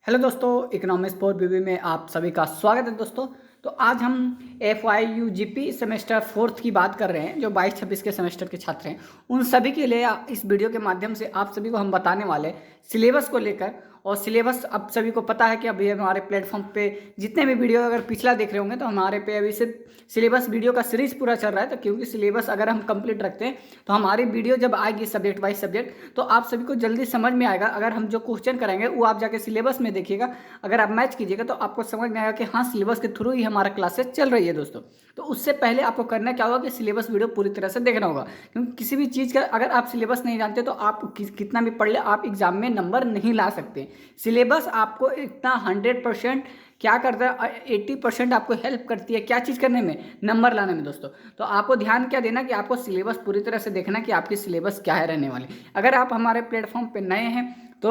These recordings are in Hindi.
हेलो दोस्तों, इकोनॉमिक्स फॉर बीबी में आप सभी का स्वागत है दोस्तों। तो आज हम FYU-GP सेमेस्टर फोर्थ की बात कर रहे हैं। जो 22-26 के सेमेस्टर के छात्र हैं उन सभी के लिए इस वीडियो के माध्यम से आप सभी को हम बताने वाले सिलेबस को लेकर। और सिलेबस अब सभी को पता है कि अभी हमारे प्लेटफॉर्म पे जितने भी वीडियो अगर पिछला देख रहे होंगे तो हमारे पे अभी से सिलेबस वीडियो का सीरीज पूरा चल रहा है। तो क्योंकि सिलेबस अगर हम कंप्लीट रखते हैं तो हमारी वीडियो जब आएगी सब्जेक्ट वाइज सब्जेक्ट तो आप सभी को जल्दी समझ में आएगा। अगर हम जो क्वेश्चन कराएंगे वो आप जाके सिलेबस में देखिएगा, अगर आप मैच कीजिएगा तो आपको समझ में आएगा कि हाँ सिलेबस के थ्रू ही हमारा क्लासेस चल रही है दोस्तों। तो उससे पहले आपको करना क्या होगा कि सिलेबस वीडियो पूरी तरह से देखना होगा, क्योंकि किसी भी चीज़ का अगर आप सिलेबस नहीं जानते तो आप कितना भी पढ़ ले आप एग्जाम में नंबर नहीं ला सकते। सिलेबस आपको इतना 100% क्या करता है, 80% आपको हेल्प करती है क्या चीज़ करने में, नंबर लाने में दोस्तों। तो आपको ध्यान क्या देना कि आपको सिलेबस पूरी तरह से देखना कि आपकी सिलेबस क्या है रहने वाली। अगर आप हमारे प्लेटफॉर्म पे नए हैं तो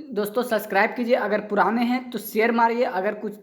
दोस्तों सब्सक्राइब कीजिए, अगर पुराने हैं तो शेयर मारिए, अगर कुछ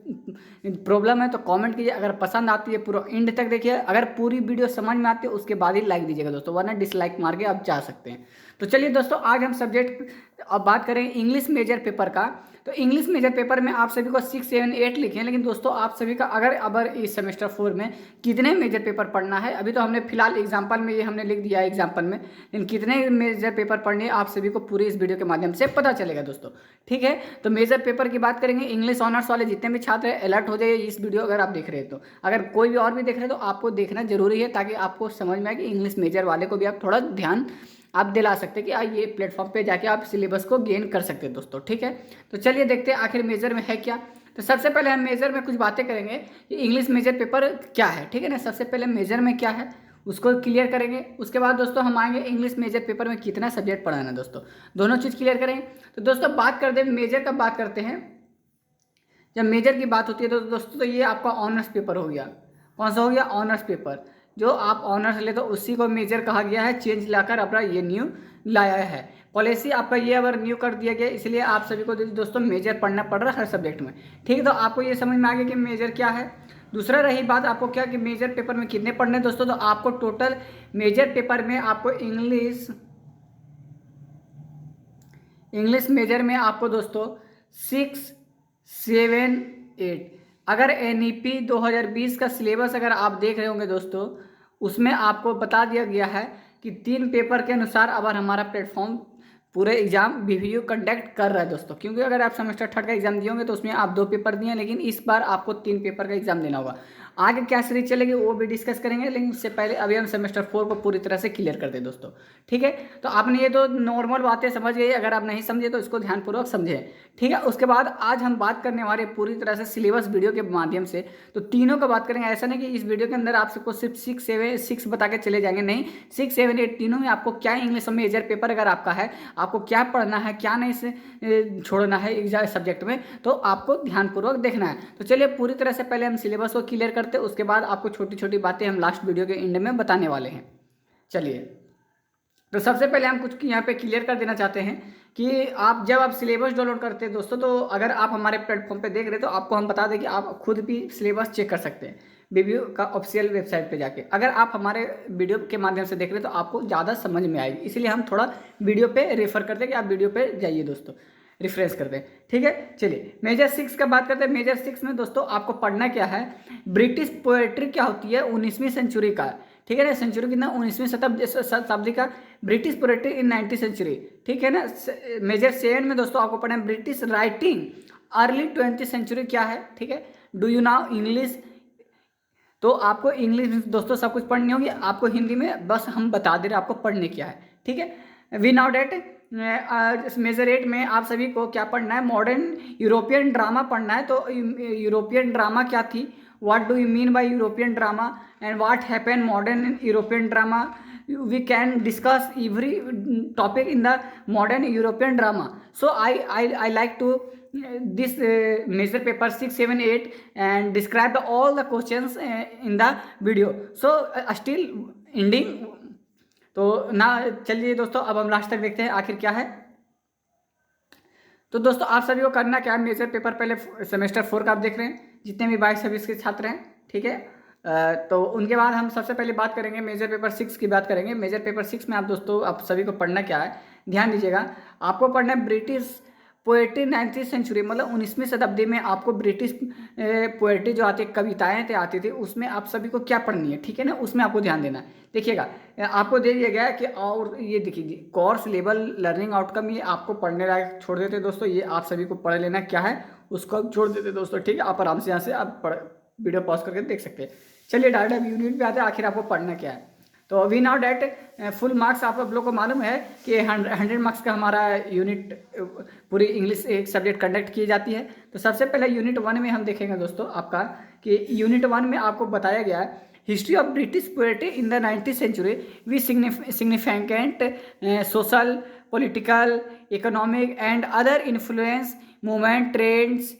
प्रॉब्लम है तो कमेंट कीजिए, अगर पसंद आती है पूरा एंड तक देखिए, अगर पूरी वीडियो समझ में आती है उसके बाद ही लाइक दीजिएगा दोस्तों, वरना डिसलाइक मार के आप जा सकते हैं। तो चलिए दोस्तों, आज हम सब्जेक्ट अब बात करें इंग्लिश मेजर पेपर का। तो इंग्लिश मेजर पेपर में आप सभी को 6, 7, 8 लिखे हैं, लेकिन दोस्तों आप सभी का अगर इस सेमेस्टर 4 में कितने मेजर पेपर पढ़ना है, अभी तो हमने फिलहाल एग्जाम्पल में ये हमने लिख दिया है एग्जाम्पल में, लेकिन कितने मेजर पेपर पढ़ने हैं आप सभी को पूरी इस वीडियो के माध्यम से पता चलेगा दोस्तों। ठीक है, तो मेजर पेपर की बात करेंगे। इंग्लिश ऑनर्स वाले जितने भी छात्र हैं अलर्ट हो जाइए इस वीडियो अगर आप देख रहे हैं तो, अगर कोई भी और भी देख रहे हैं तो आपको देखना जरूरी है ताकि आपको समझ में आए कि इंग्लिश मेजर वाले को भी आप थोड़ा ध्यान आप दिला सकते हैं कि ये प्लेटफॉर्म पे जाके आप सिलेबस को गेन कर सकते हैं दोस्तों। ठीक है, तो चलिए देखते हैं आखिर मेजर में है क्या। तो सबसे पहले हम मेजर में कुछ बातें करेंगे कि इंग्लिश मेजर पेपर क्या है। ठीक है ना, सबसे पहले मेजर में क्या है उसको क्लियर करेंगे। उसके बाद दोस्तों हम आएंगे इंग्लिश मेजर पेपर में कितना सब्जेक्ट पढ़ाना है दोस्तों, दोनों चीज़ क्लियर करेंगे। तो दोस्तों बात करते हैं मेजर का, बात करते हैं जब मेजर की बात होती है तो दोस्तों तो ये आपका ऑनर्स पेपर हो गया। कौन सा हो गया, ऑनर्स पेपर। जो आप ऑनर्स ले तो उसी को मेजर कहा गया है, चेंज लाकर अपना ये न्यू लाया है। पॉलिसी आपका ये अगर न्यू कर दिया गया, इसलिए आप सभी को दोस्तों मेजर पढ़ना पड़ रहा है हर सब्जेक्ट में। ठीक है, तो आपको ये समझ में आ गया कि मेजर क्या है। दूसरा रही बात आपको क्या कि मेजर पेपर में कितने पढ़ने दोस्तों, तो आपको टोटल मेजर पेपर में आपको इंग्लिश मेजर में आपको दोस्तों 6, 7, 8। अगर NEP 2020 का सिलेबस अगर आप देख रहे होंगे दोस्तों, उसमें आपको बता दिया गया है कि 3 पेपर के अनुसार अब हमारा प्लेटफॉर्म पूरे एग्जाम BVU कंडक्ट कर रहा है दोस्तों। क्योंकि अगर आप सेमेस्टर 3 का एग्जाम दिए होंगे तो उसमें आप 2 पेपर दिए, लेकिन इस बार आपको 3 पेपर का एग्जाम देना होगा। आगे क्या सीरीज चलेगी वो भी डिस्कस करेंगे, लेकिन उससे पहले अभी हम सेमेस्टर 4 को पूरी तरह से क्लियर कर दें दोस्तों। ठीक है, तो आपने ये तो नॉर्मल बातें समझ गई, अगर आप नहीं समझे तो इसको ध्यानपूर्वक समझें। ठीक है, उसके बाद आज हम बात करने वाले पूरी तरह से सिलेबस वीडियो के माध्यम से, तो तीनों का बात करेंगे। ऐसा नहीं कि इस वीडियो के अंदर आप सबको सिर्फ 6, 7, 6 बता के चले जाएंगे, नहीं, 6, 7, 8 तीनों में आपको क्या इंग्लिश मेजर पेपर अगर आपका है, आपको क्या पढ़ना है क्या नहीं से छोड़ना है एग्जाम सब्जेक्ट में, तो आपको ध्यानपूर्वक देखना है। तो चलिए पूरी तरह से पहले हम सिलेबस को क्लियर करते हैं, उसके बाद आपको छोटी छोटी बातें हम लास्ट वीडियो के एंड में बताने वाले हैं। चलिए, तो सबसे पहले हम कुछ यहाँ पे क्लियर कर देना चाहते हैं कि जब आप सिलेबस डाउनलोड करते हैं दोस्तों, तो अगर आप हमारे प्लेटफॉर्म पे देख रहे हैं तो आपको हम बता दें कि आप खुद भी सिलेबस चेक कर सकते हैं BVU का ऑफिशियल वेबसाइट पे जाके। अगर आप हमारे वीडियो के माध्यम से देख रहे हैं तो आपको ज़्यादा समझ में आएगी, इसलिए हम थोड़ा वीडियो पे रेफर करते हैं कि आप वीडियो पे जाइए दोस्तों, रिफ्रेश करते हैं। ठीक है, चलिए मेजर 6 का बात करते हैं। मेजर 6 में दोस्तों आपको पढ़ना क्या है, ब्रिटिश पोएट्री क्या होती है 19वीं सेंचुरी का। ठीक है ना, सेंचुरी कितना, 19वीं शताब्दी का, ब्रिटिश पोएट्री इन 19th सेंचुरी। ठीक है ना। मेजर 7 में दोस्तों आपको पढ़ना है British writing early 20th century क्या है। ठीक है, डू यू नाउ इंग्लिश। तो आपको इंग्लिश में दोस्तों सब कुछ पढ़नी होगी, आपको हिंदी में बस हम बता दे रहे आपको पढ़ने क्या है। ठीक है, वी नाउ डेट मेजर 8 में आप सभी को क्या पढ़ना है, मॉडर्न यूरोपियन ड्रामा पढ़ना है। तो यूरोपियन ड्रामा क्या थी, what do you mean by European drama and what happen modern European drama. we can discuss every topic in the modern European drama. So I like to this measure paper 6, 7, 8 and describe all the questions in the video. So still ending। तो ना चलिए दोस्तों, अब हम लास्ट तक देखते हैं आखिर क्या है। तो दोस्तों आप सभी को करना क्या है, मेजर पेपर पहले सेमेस्टर 4 का आप देख रहे हैं जितने भी 22-26 के छात्र हैं। ठीक है, तो उनके बाद हम सबसे पहले बात करेंगे मेजर पेपर 6 की बात करेंगे। मेजर पेपर 6 में आप दोस्तों आप सभी को पढ़ना क्या है, ध्यान दीजिएगा। आपको पढ़ना है ब्रिटिश पोएट्री 19वीं सेंचुरी, मतलब 19वीं शताब्दी में आपको ब्रिटिश पोएट्री जो आती है, कविताएं आती थी, उसमें आप सभी को क्या पढ़नी है, ठीक है ना, उसमें आपको ध्यान देना है। देखिएगा आपको दे दिया गया है कि, और ये देखिए कोर्स लेवल लर्निंग आउटकम, ये आपको पढ़ने लायक छोड़ देते दोस्तों, ये आप सभी को पढ़ लेना क्या है उसको आप छोड़ देते दोस्तों, ठीक है। आप आराम से यहाँ से आप वीडियो पॉज करके देख सकते हैं। चलिए डायरेक्ट अब यूनिट पे आते हैं, आखिर आपको पढ़ना क्या है। तो we now date full marks आप लोग को मालूम है कि 100 मार्क्स का हमारा यूनिट पूरी इंग्लिश एक सब्जेक्ट कंडक्ट की जाती है। तो सबसे पहले यूनिट 1 में हम देखेंगे दोस्तों आपका कि यूनिट 1 में आपको बताया गया है history of British poetry in the 19वीं century with significant social, political, economic and other influence movement trends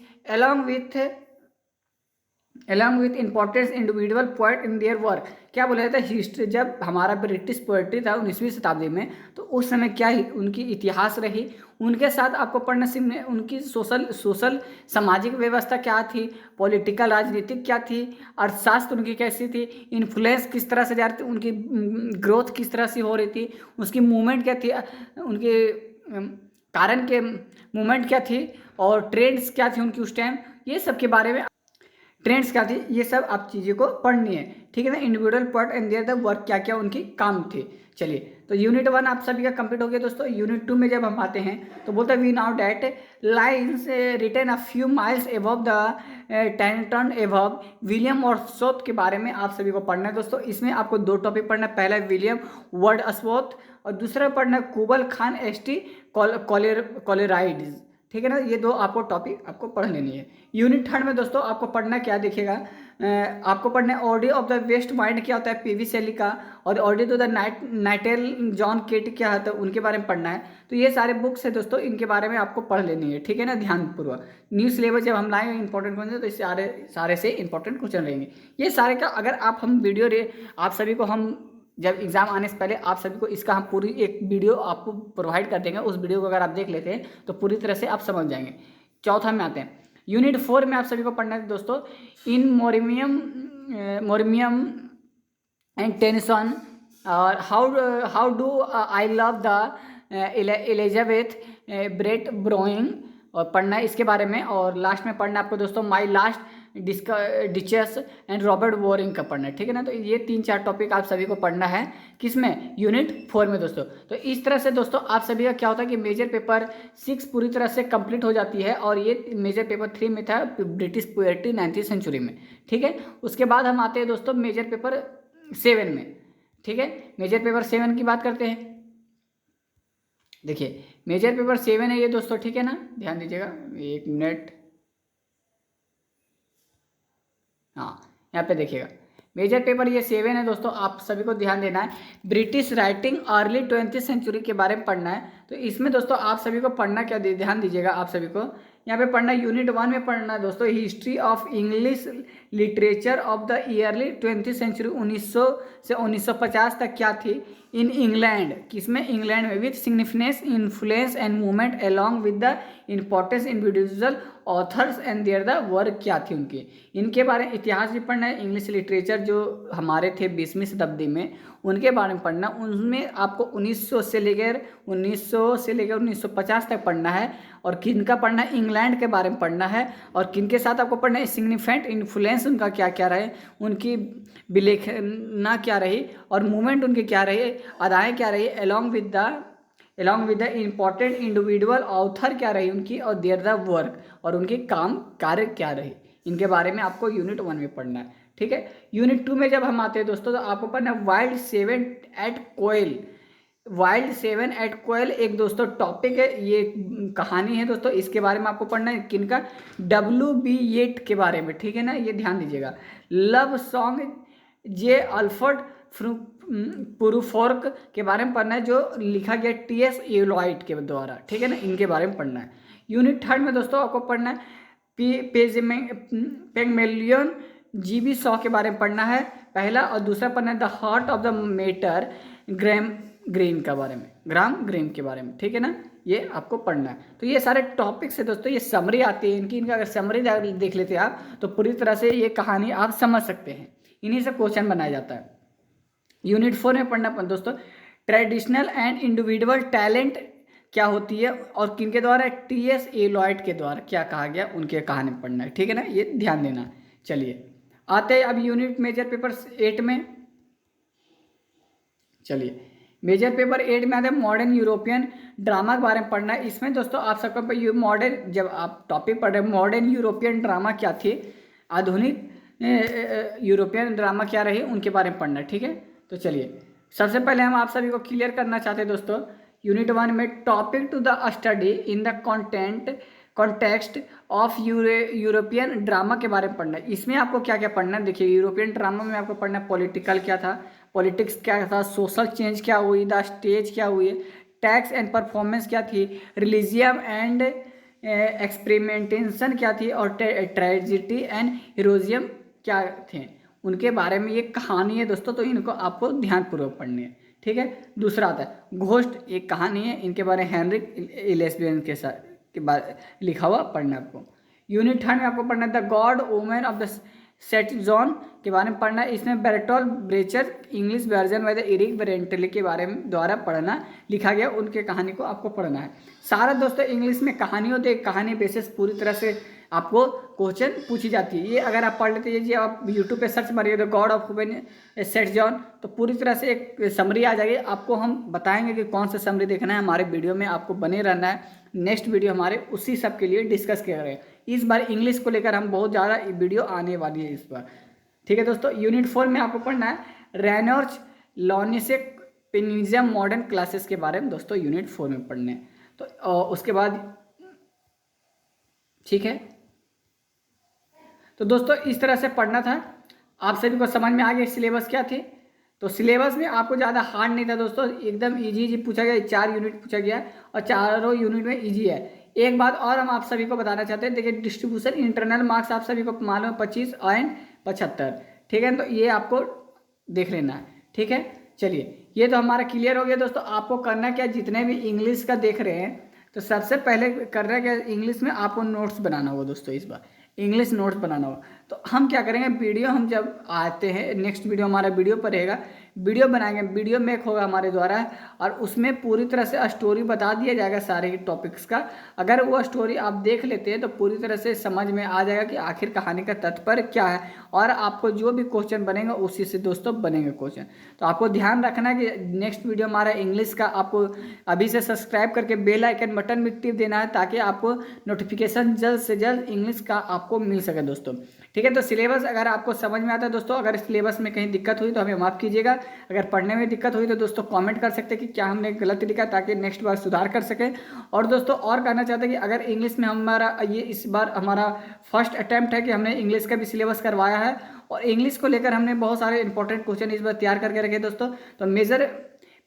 along with importance individual poet in their work. क्या बोला जाता है, हिस्ट्री जब हमारा ब्रिटिश पोएट्री था 19वीं शताब्दी में, तो उस समय क्या ही उनकी इतिहास रही, उनके साथ आपको पढ़ना सीखने, उनकी सोशल सामाजिक व्यवस्था क्या थी, पॉलिटिकल राजनीतिक क्या थी, अर्थशास्त्र उनकी कैसी थी, इन्फ्लुएंस किस तरह से जा रही थी, उनकी ग्रोथ किस तरह से हो रही थी, उसकी मूवमेंट क्या थी, उनके कारण के मूवमेंट क्या थी, और ट्रेंड्स क्या थी उनकी उस टाइम, ये सब के बारे में, ट्रेंड्स क्या थी, ये सब आप चीज़ें को पढ़नी है, ठीक है ना। Individual part and their the work, क्या क्या उनकी काम थे। चलिए तो यूनिट 1 आप सभी का कंप्लीट हो गया दोस्तों। यूनिट 2 में जब हम आते हैं तो बोलते हैं we now date lines written a few miles above the Tintern above William Wordsworth के बारे में आप सभी को पढ़ना है दोस्तों। इसमें आपको 2 टॉपिक पढ़ना है, पहला विलियम वर्ड्सवर्थ और दूसरा पढ़ना है कुबल खान एसटी कॉलेराइड्स, ठीक है ना। ये 2 आपको टॉपिक आपको पढ़ लेनी है। यूनिट 3 में दोस्तों आपको पढ़ना क्या देखिएगा, आपको पढ़ना है audio of the west mind क्या होता है पीवी शैली का, और audio to the nightingale John Keats क्या होता है उनके बारे में पढ़ना है। तो ये सारे बुक्स है दोस्तों, इनके बारे में आपको पढ़ लेनी है, ठीक है ना, ध्यानपूर्वक। न्यू सिलेबस जब हम लाएंगे इंपॉर्टेंट क्वेश्चन, तो इस सारे से इंपॉर्टेंट क्वेश्चन रहेंगे। ये सारे का अगर आप हम वीडियो आप सभी को हम जब एग्जाम आने से पहले आप सभी को इसका हम पूरी एक वीडियो आपको प्रोवाइड कर देंगे, उस वीडियो को अगर आप देख लेते हैं तो पूरी तरह से आप समझ जाएंगे। चौथा में आते हैं, यूनिट 4 में आप सभी को पढ़ना है दोस्तों इन मोरिमियम एंड टेंशन, और how do I love the Elizabeth Barrett Browning, और पढ़ना है इसके बारे में। और लास्ट में पढ़ना है आपको दोस्तों my last ditches and Robert warring का पढ़ना है, ठीक है ना। तो ये 3-4 टॉपिक आप सभी को पढ़ना है, किसमें, यूनिट 4 में दोस्तों। तो इस तरह से दोस्तों आप सभी का क्या होता है कि मेजर पेपर 6 पूरी तरह से कंप्लीट हो जाती है, और ये मेजर पेपर 3 में था ब्रिटिश पोएट्री 19वीं सेंचुरी में, ठीक है। उसके बाद हम आते हैं दोस्तों मेजर पेपर 7 में, ठीक है। मेजर पेपर 7 की बात करते हैं। देखिए मेजर पेपर 7 है ये दोस्तों, ठीक है ना, ध्यान दीजिएगा, 1 मिनट, हाँ यहाँ पे देखिएगा मेजर पेपर ये 7 है दोस्तों, आप सभी को ध्यान देना है। ब्रिटिश राइटिंग अर्ली 20वीं सेंचुरी के बारे में पढ़ना है। तो इसमें दोस्तों आप सभी को पढ़ना क्या, ध्यान दीजिएगा, आप सभी को यहाँ पे पढ़ना यूनिट 1 में पढ़ना है दोस्तों history of English literature of the early 20वीं सेंचुरी, 1900 से 1950 तक क्या थी इन इंग्लैंड, किसमें, इंग्लैंड में, with significance influence and movement along with the importance individual authors and their the work क्या थी उनकी, इनके बारे में इतिहास भी पढ़ना है। इंग्लिश लिटरेचर जो हमारे थे 20वीं शताब्दी में, उनके बारे में पढ़ना, उनमें आपको 1900 से लेकर 1950 तक पढ़ना है। और किनका पढ़ना है, इंग्लैंड के बारे में पढ़ना है। और किनके साथ आपको पढ़ना है, सिग्निफिकेंट इन्फ्लुएंस उनका क्या क्या रहे, उनकी विलेखना क्या रही, और मूवमेंट उनके क्या रहे, अदाएँ क्या रही, along with the important individual author क्या रही उनकी, और देयर द वर्क, और उनके काम कार्य क्या रही, इनके बारे में आपको यूनिट 1 में पढ़ना है, ठीक है। यूनिट 2 में जब हम आते हैं दोस्तों तो आपको पढ़ना है वाइल्ड 7 एट कोयल। वाइल्ड 7 एट कोयल एक दोस्तों टॉपिक है, ये कहानी है दोस्तों, इसके बारे में आपको पढ़ना है, किनका, W.B. येट के बारे में, ठीक है ना, ये ध्यान दीजिएगा। लव सॉन्ग जे अल्फ्रेड पुरुफोर्क के बारे में पढ़ना है, जो लिखा गया T.S. एलोइड के द्वारा, ठीक है ना, इनके बारे में पढ़ना है। यूनिट 3 में दोस्तों आपको पढ़ना है पेगमेलियन G.B. शॉ के बारे में पढ़ना है पहला, और दूसरा पढ़ना है the heart of the matter gram green के बारे में, ठीक है ना, ये आपको पढ़ना है। तो ये सारे टॉपिक्स है दोस्तों, ये समरी आती है इनकी अगर समरी देख लेते हैं आप तो पूरी तरह से ये कहानी आप समझ सकते हैं, इन्हीं से क्वेश्चन बनाया जाता है। यूनिट 4 में पढ़ना दोस्तों ट्रेडिशनल एंड इंडिविजुअल टैलेंट क्या होती है और किनके द्वारा, टी.एस. एलॉयड के द्वारा क्या कहा गया, उनके कहानी पढ़ना है, ठीक है ना, ये ध्यान देना। चलिए आते हैं अब यूनिट मेजर पेपर 8 में। चलिए मेजर पेपर 8 में आते हैं मॉडर्न यूरोपियन ड्रामा के बारे में पढ़ना है। इसमें दोस्तों आप सबको मॉडर्न, जब आप टॉपिक पढ़ रहे हैं मॉडर्न यूरोपियन ड्रामा क्या थी, आधुनिक यूरोपियन ड्रामा क्या रही, उनके बारे में पढ़ना है, ठीक है। तो चलिए सबसे पहले हम आप सभी को क्लियर करना चाहते हैं दोस्तों, यूनिट 1 में topic to the study in the context of European drama के बारे में पढ़ना है। इसमें आपको क्या क्या पढ़ना है, देखिए यूरोपियन ड्रामा में आपको पढ़ना है पॉलिटिकल क्या था, पॉलिटिक्स क्या था, सोशल चेंज क्या हुई, द स्टेज क्या हुई, टैक्स एंड परफॉर्मेंस क्या थी, रिलीजियम एंड एक्सपेरिमेंटेशन क्या थी, और ट्रेजिडी एंड हीरोइज्म क्या थे, उनके बारे में ये कहानी है दोस्तों। तो इनको आपको ध्यानपूर्वक पढ़नी है, ठीक है। दूसरा आता है घोस्ट, एक कहानी है, इनके बारे में हेनरिक इलेस्बियन के साथ के बारे लिखा हुआ पढ़ना है आपको। यूनिट 3 में आपको पढ़ना है the good women of the Setzuan के बारे में पढ़ना है। इसमें Bertolt Brecht English version by the Eric Bentley के बारे में द्वारा पढ़ना लिखा गया, उनके कहानी को आपको पढ़ना है। सारा दोस्तों इंग्लिश में कहानी होती है, कहानी बेसिस पूरी तरह से आपको क्वेश्चन पूछी जाती है। ये अगर आप पढ़ लेते हैं, आप यूट्यूब पे सर्च मारिए the God of women set John, तो पूरी तरह से एक समरी आ जाएगी। आपको हम बताएंगे कि कौन सा समरी देखना है, हमारे वीडियो में आपको बने रहना है। नेक्स्ट वीडियो हमारे उसी सब के लिए डिस्कस किया गया। इस बार इंग्लिश को लेकर हम बहुत ज़्यादा वीडियो आने वाली है इस बार, ठीक है दोस्तों। यूनिट 4 में आपको पढ़ना है रेनॉल्ड्स लॉनिसेक पेनिज्म मॉडर्न क्लासेस के बारे में दोस्तों, यूनिट 4 में पढ़ने हैं। तो उसके बाद ठीक है, तो दोस्तों इस तरह से पढ़ना था। आप सभी को समझ में आ गया सिलेबस क्या थे। तो सिलेबस में आपको ज़्यादा हार्ड नहीं था दोस्तों, एकदम इजी पूछा गया, 4 यूनिट पूछा गया और चारों यूनिट में इजी है। एक बात और हम आप सभी को बताना चाहते हैं, देखिए डिस्ट्रीब्यूशन इंटरनल मार्क्स आप सभी को मालूम है 25 एंड 75, ठीक है। तो ये आपको देख लेना है, ठीक है। चलिए ये तो हमारा क्लियर हो गया दोस्तों। आपको करना क्या, जितने भी इंग्लिश का देख रहे हैं तो सबसे पहले करना क्या, इंग्लिश में आपको नोट्स बनाना होगा दोस्तों। इस बार इंग्लिश नोट्स बनाना होगा। तो हम क्या करेंगे, वीडियो हम जब आते हैं, नेक्स्ट वीडियो हमारा वीडियो पर रहेगा, वीडियो बनाएंगे, वीडियो मेक होगा हमारे द्वारा और उसमें पूरी तरह से स्टोरी बता दिया जाएगा सारे टॉपिक्स का। अगर वो स्टोरी आप देख लेते हैं तो पूरी तरह से समझ में आ जाएगा कि आखिर कहानी का तात्पर्य क्या है, और आपको जो भी क्वेश्चन बनेगा उसी से दोस्तों बनेंगे क्वेश्चन। तो आपको ध्यान रखना है कि नेक्स्ट वीडियो हमारा इंग्लिश का, आपको अभी से सब्सक्राइब करके बेल आइकन बटन भी टिप देना है ताकि आपको नोटिफिकेशन जल्द से जल्द इंग्लिश का आपको मिल सके दोस्तों, ठीक है। तो सिलेबस अगर आपको समझ में आता है दोस्तों, अगर सिलेबस में कहीं दिक्कत हुई तो हमें माफ़ कीजिएगा। अगर पढ़ने में दिक्कत हुई तो दोस्तों कमेंट कर सकते हैं कि क्या हमने गलत लिखा, ताकि नेक्स्ट बार सुधार कर सकें। और दोस्तों और कहना चाहते हैं कि अगर इंग्लिश में हमारा ये इस बार हमारा फर्स्ट अटैम्प्ट है कि हमने इंग्लिश का भी सिलेबस करवाया है, और इंग्लिश को लेकर हमने बहुत सारे इंपॉर्टेंट क्वेश्चन इस बार तैयार करके रखे दोस्तों। तो मेजर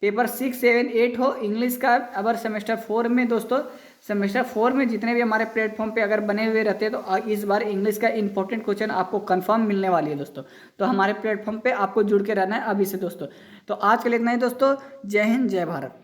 पेपर 6, 7, 8 हो इंग्लिश का, अगर सेमेस्टर 4 में दोस्तों, सेमेस्टर 4 में जितने भी हमारे प्लेटफॉर्म पे अगर बने हुए रहते हैं तो इस बार इंग्लिश का इंपॉर्टेंट क्वेश्चन आपको कंफर्म मिलने वाली है दोस्तों। तो हमारे प्लेटफॉर्म पे आपको जुड़ के रहना है अभी से दोस्तों। तो आज के लिए इतना ही दोस्तों, जय हिंद जय भारत।